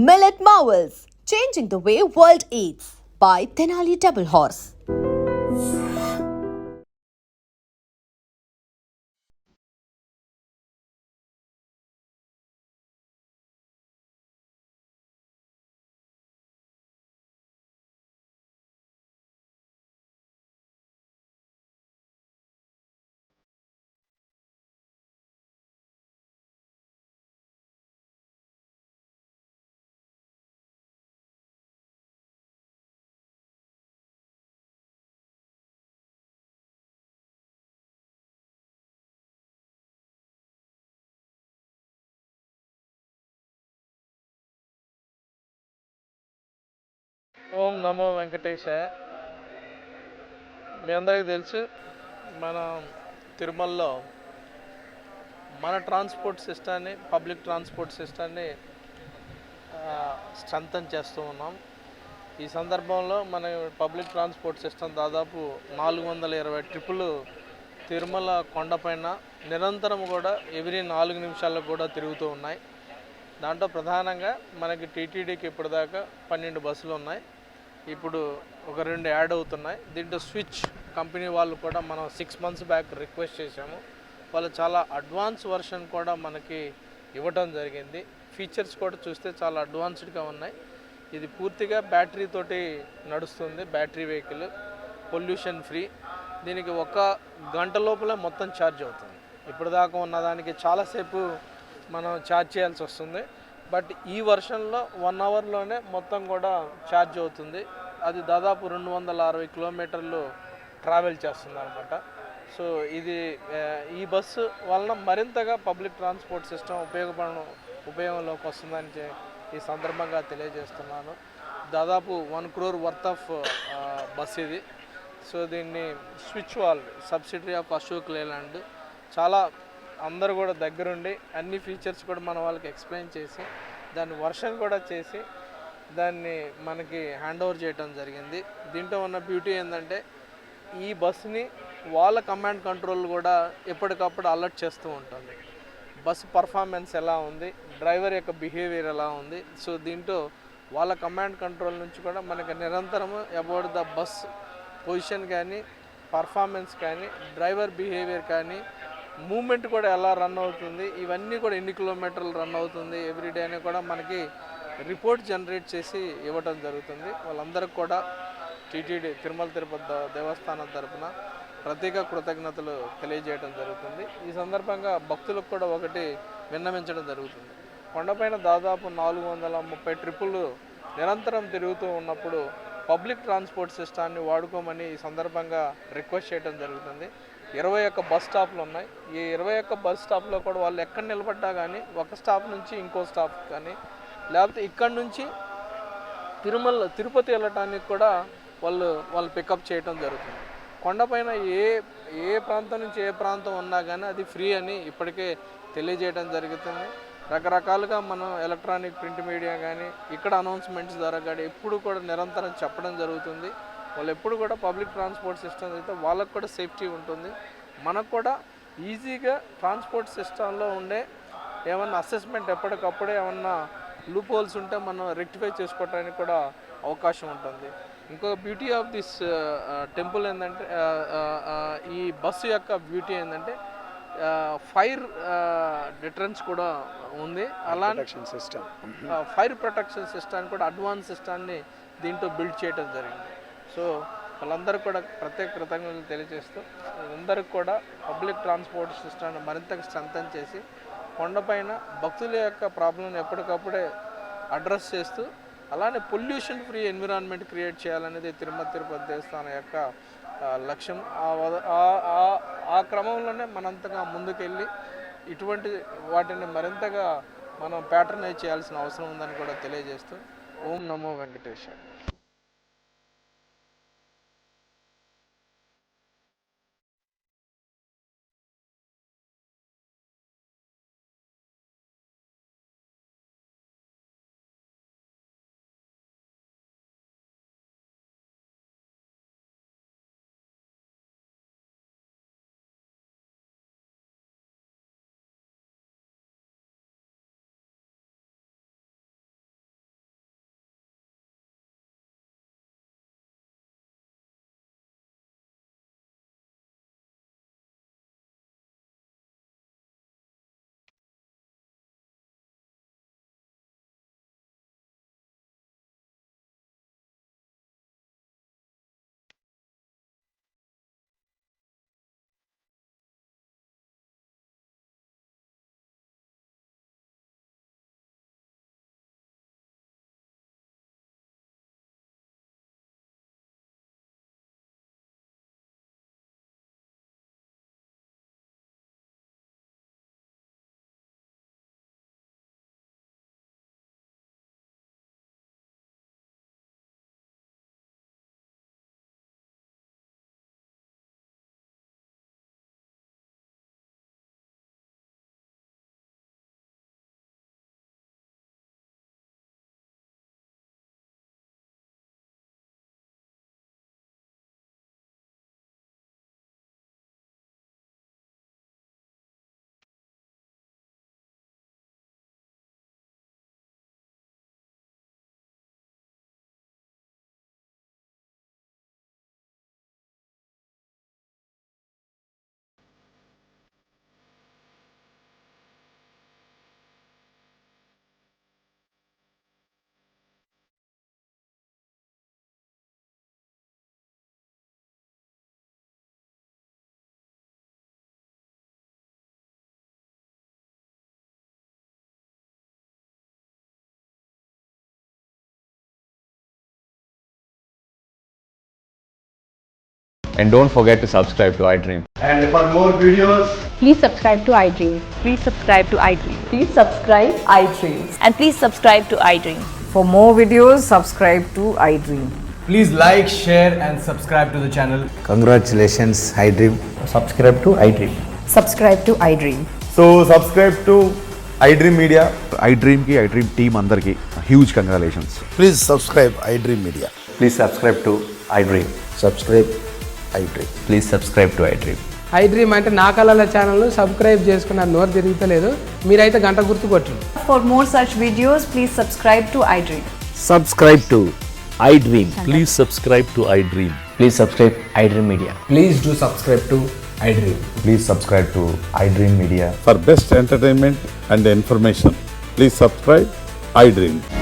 Millet Marvels, changing the way world eats by Tenali Double Horse. ఓం నమో వెంకటేశాయ. మీ అందరికీ తెలుసు, మన తిరుమలలో మన ట్రాన్స్పోర్ట్ సిస్టాన్ని, పబ్లిక్ ట్రాన్స్పోర్ట్ సిస్టాన్ని స్ట్రెంథన్ చేస్తూ ఉన్నాం. ఈ సందర్భంలో మన పబ్లిక్ ట్రాన్స్పోర్ట్ సిస్టమ్ దాదాపు 420 ట్రిప్పులు తిరుమల కొండపైన నిరంతరం కూడా ఎవ్రీ 4 నిమిషాలకు కూడా తిరుగుతూ ఉన్నాయి. దాంట్లో ప్రధానంగా మనకి టీటీడీకి ఇప్పటిదాకా 12 బస్సులు ఉన్నాయి. ఇప్పుడు ఒక 2 యాడ్ అవుతున్నాయి. దీంట్లో స్విచ్ కంపెనీ వాళ్ళు కూడా మనం 6 months బ్యాక్ రిక్వెస్ట్ చేశాము. వాళ్ళు చాలా అడ్వాన్స్ వర్షన్ కూడా మనకి ఇవ్వటం జరిగింది. ఫీచర్స్ కూడా చూస్తే చాలా అడ్వాన్స్డ్గా ఉన్నాయి. ఇది పూర్తిగా బ్యాటరీ తోటి నడుస్తుంది, బ్యాటరీ వెహికల్, పొల్యూషన్ ఫ్రీ. దీనికి 1 గంట లోపల మొత్తం ఛార్జ్ అవుతుంది. ఇప్పుడు దాకా ఉన్నదానికి చాలాసేపు మనం ఛార్జ్ చేయాల్సి వస్తుంది. బట్ ఈ వర్షన్లో 1 అవర్లోనే మొత్తం కూడా ఛార్జ్ అవుతుంది. అది దాదాపు 260 కిలోమీటర్లు ట్రావెల్ చేస్తుంది అనమాట. సో ఇది ఈ బస్సు వలన మరింతగా పబ్లిక్ ట్రాన్స్పోర్ట్ సిస్టమ్ ఉపయోగంలోకి వస్తుందని ఈ సందర్భంగా తెలియజేస్తున్నాను. దాదాపు 1 crore వర్త్ ఆఫ్ బస్ ఇది. సో దీన్ని స్విచ్ వాల్ సబ్సిడరీ ఆఫ్ అశోక్ లేలాండ్ చాలా అందరూ కూడా దగ్గరుండి అన్ని ఫీచర్స్ కూడా మన వాళ్ళకి ఎక్స్ప్లెయిన్ చేసి దాన్ని వర్షన్ కూడా చేసి దాన్ని మనకి హ్యాండ్ ఓవర్ చేయడం జరిగింది. దీంట్లో ఉన్న బ్యూటీ ఏంటంటే ఈ బస్సుని వాళ్ళ కమాండ్ కంట్రోల్ కూడా ఎప్పటికప్పుడు అలర్ట్ చేస్తూ ఉంటుంది. బస్సు పర్ఫార్మెన్స్ ఎలా ఉంది, డ్రైవర్ యొక్క బిహేవియర్ ఎలా ఉంది. సో దీంట్లో వాళ్ళ కమాండ్ కంట్రోల్ నుంచి కూడా మనకి నిరంతరము అబౌట్ ద బస్ పొజిషన్ కానీ, పర్ఫార్మెన్స్ కానీ, డ్రైవర్ బిహేవియర్ కానీ, మూమెంట్ కూడా ఎలా రన్ అవుతుంది, ఇవన్నీ కూడా ఎన్ని కిలోమీటర్లు రన్ అవుతుంది ఎవ్రీడే అని కూడా మనకి రిపోర్ట్ జనరేట్ చేసి ఇవ్వటం జరుగుతుంది. వాళ్ళందరికీ కూడా టీటీడీ తిరుమల తిరుపతి దేవస్థానం తరఫున ప్రత్యేక కృతజ్ఞతలు తెలియజేయడం జరుగుతుంది. ఈ సందర్భంగా భక్తులకు కూడా ఒకటి విన్నవించడం జరుగుతుంది. కొండపైన దాదాపు 430 ట్రిప్పులు నిరంతరం తిరుగుతూ ఉన్నప్పుడు పబ్లిక్ ట్రాన్స్పోర్ట్ సిస్టాన్ని వాడుకోమని ఈ సందర్భంగా రిక్వెస్ట్ చేయడం జరుగుతుంది. 21 బస్ స్టాప్లు ఉన్నాయి. ఈ 21 బస్ స్టాప్లో కూడా వాళ్ళు ఎక్కడ నిలబడ్డా కానీ ఒక స్టాప్ నుంచి ఇంకో స్టాప్ కానీ, లేకపోతే ఇక్కడ నుంచి తిరుపతి వెళ్ళటానికి కూడా వాళ్ళు పికప్ చేయడం జరుగుతుంది. కొండపైన ఏ ప్రాంతం నుంచి ఏ ప్రాంతం ఉన్నా కానీ అది ఫ్రీ అని ఇప్పటికే తెలియజేయడం జరుగుతుంది. రకరకాలుగా మనం ఎలక్ట్రానిక్ ప్రింట్ మీడియా కానీ ఇక్కడ అనౌన్స్మెంట్స్ ద్వారా కానీ ఎప్పుడు కూడా నిరంతరం చెప్పడం జరుగుతుంది. వాళ్ళు ఎప్పుడు కూడా పబ్లిక్ ట్రాన్స్పోర్ట్ సిస్టమ్ అయితే వాళ్ళకు కూడా సేఫ్టీ ఉంటుంది. మనకు కూడా ఈజీగా ట్రాన్స్పోర్ట్ సిస్టంలో ఉండే ఏమన్నా అసెస్మెంట్ ఎప్పటికప్పుడే ఏమన్నా లూప్ హోల్స్ ఉంటే మనం రెక్టిఫై చేసుకోవడానికి కూడా అవకాశం ఉంటుంది. ఇంకొక బ్యూటీ ఆఫ్ దిస్ టెంపుల్ ఏంటంటే ఈ బస్సు యొక్క బ్యూటీ ఏంటంటే ఫైర్ డిటరెన్స్ కూడా ఉంది. అలానే ఫైర్ ప్రొటెక్షన్ సిస్టమ్ కూడా అడ్వాన్స్ సిస్టాన్ని దీంట్లో బిల్డ్ చేయడం జరిగింది. సో వాళ్ళందరూ కూడా ప్రత్యేక కృతజ్ఞతలు తెలియజేస్తూ అందరికి కూడా పబ్లిక్ ట్రాన్స్పోర్ట్ సిస్టమ్ని మరింతగా స్ట్రెంథన్ చేసి కొండపైన భక్తుల యొక్క ప్రాబ్లం ఎప్పటికప్పుడే అడ్రస్ చేస్తూ అలానే పొల్యూషన్ ఫ్రీ ఎన్విరాన్మెంట్ క్రియేట్ చేయాలనేది తిరుపతి దేవస్థానం యొక్క లక్ష్యం. ఆ క్రమంలోనే మనంతగా ముందుకెళ్ళి ఇటువంటి వాటిని మరింతగా మనం ప్యాటర్నైజ్ చేయాల్సిన అవసరం ఉందని కూడా తెలియజేస్తూ ఓం నమో వెంకటేశాయ. And don't forget to subscribe to iDream. And for more videos, Please subscribe to iDream. Please subscribe to iDream. Please subscribe iDreams. And please subscribe to iDream. For more videos, subscribe to iDream. please like, share, and subscribe to the channel. Congratulations, iDream. Subscribe to iDream. Subscribe to iDream. So subscribe to iDream Media. iDream ki iDream team అందరికి huge congratulations. Please subscribe iDream Media. Please subscribe to iDream. Subscribe iDream. Please subscribe to iDream. iDream అంటే నా కళల ఛానల్ను subscribe చేసుకున్నారు, నోరు తిరుగుతలేదు. మీరైతే గంట గుర్తు కొట్టండి. For more such videos, please subscribe to iDream. Subscribe to iDream. Please subscribe to iDream. Please subscribe iDream Media. Please do subscribe to iDream. Please subscribe to iDream Media. For best entertainment and information, please subscribe iDream.